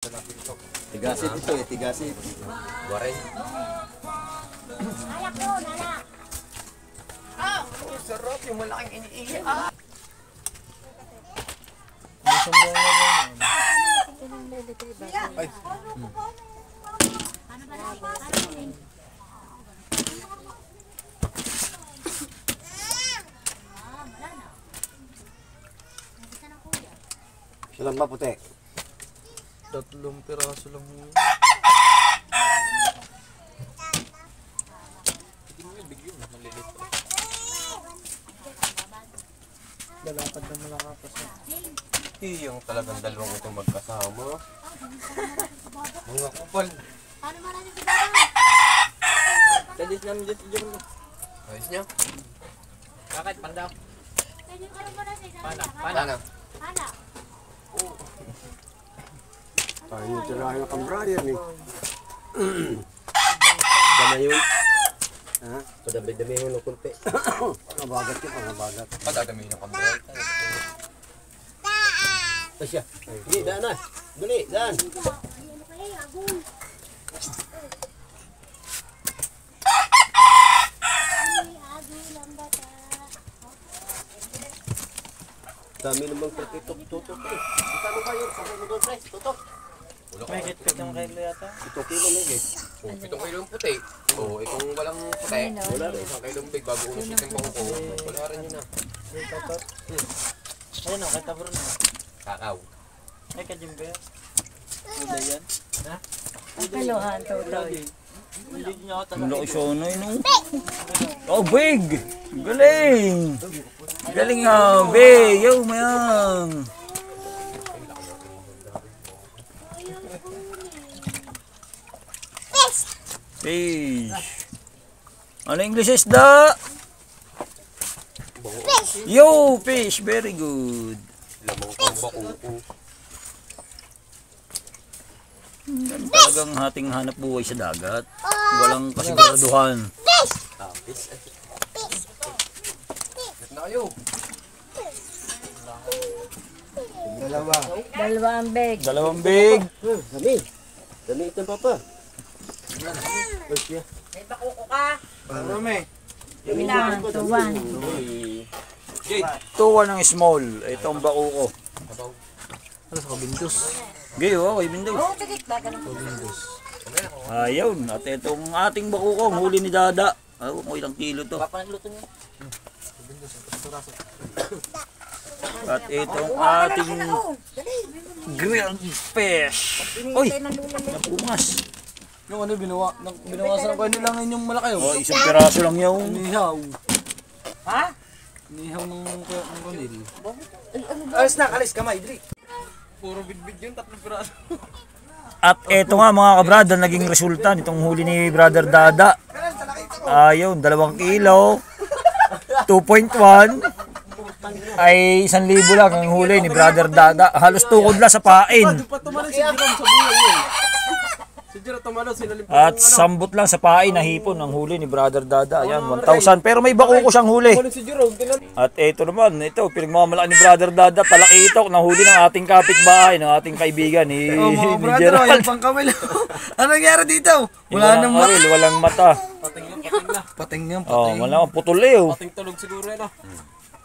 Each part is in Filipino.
Tigasit ito eh, tigasit. Waray. Anak ko, anak. Sarap yung malaking iniihi. Ay. Ano ba na? Ano Ilan ba puti? 3 piraso lang yun. Hindi mo yung bigyan, malilit. Lalakad na malakapas na. Yung talagang dalawang itong magkasama. Mga kupal. Paano marami si Baba? Dalis namin dyan si John. Ayos niya? Bakit? Pandaw? Kaya yung ano mo na siya. Paano? Ana. Tayo yung tirahin ng kambrayan eh. Dama yun. Ha? Padami-dami yung nakunti. Pangabagat yun, pangabagat. Padadami yung kambal. Tasya. Hindi, daan na. Dali, daan. Ano kayo? Agul. Agul ang bata. Dami namang tutok eh. Ito mo kayo, pagay mo doon, Fres. Tutok. May kitkit ng kilo yata. 7 kilo na eh. 7 kilong puti. Oo, itong walang puti. Wala rin. 1 kilong big bago unusin yung bangko. Wala rin yun na. May tatot. Ayun o, kay Tabro na. Kakaw. Ay, kajimbe. Wala yan. Ha? Kaluhan, tutoy. Hindi niya ako talaga. Laki siya no yun. Oh, big! Galing! Galing nga, big! Yo, mayang! Fish! Ano English isda? Yo, fish! Very good! Lamang pang bakuko. Yan talagang ating hanap buhay sa dagat. Walang kasiguraduhan. Tapis. Ba't na kayo? Dalawa. Dalawa ang bag. Dalawang big! Dami. Dami ito papa. Tasya. Marami. Ilan? Tuwan. Tuwa ng small. Ito ang bakuko. Ano sa kabindos? Gayo, kay Bindos. Ayun, at itong ating bakuko, ang huli ni Dada. Ako, kung ilang kilo to. Papanagluto niya. At itong ating grilled fish. Uy, napumas. Yung ano, binawasan ko nila ngayon yung malaki. Oh, isang piraso lang yun. Nihaw. Ha? Nihaw ng kanil. Alis na, alis kamay, Dri. Puro bidbid yun, 3 piraso. At eto nga mga kabrada, naging resulta nitong huli ni Brother Dada. Ayun, 2 kilo. 2.1 ay 1,000 lang ang huli ni Brother Dada. Halos tukod lang sa pain. Patumalon si Jiram sa buhay yun. Si Jiram tumalon, sinalim pa At sambot lang sa pain na hipon ang huli ni Brother Dada. Ayan, 1,000. Pero may bakuko siyang huli. si Jiram. At ito naman, ito, pinagmamalaki ni Brother Dada, talakitok na huli ng ating kapitbahay, ng ating kaibigan ni, Mga ni brother, Gerald. yung pangkamil. Ano nangyari dito? Wala nang Aril, walang mata. Pating na. Pating na. Oh, wala kang putol eh. Oh. Pating tulog siguro yan ah.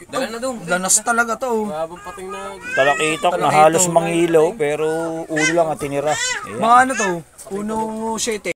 Dala na doon. Danas talaga to. Habang pating na. Talakitok na halos mangilaw, pero ulo lang at tinira. Ayan. Mga ano to? Puno 7.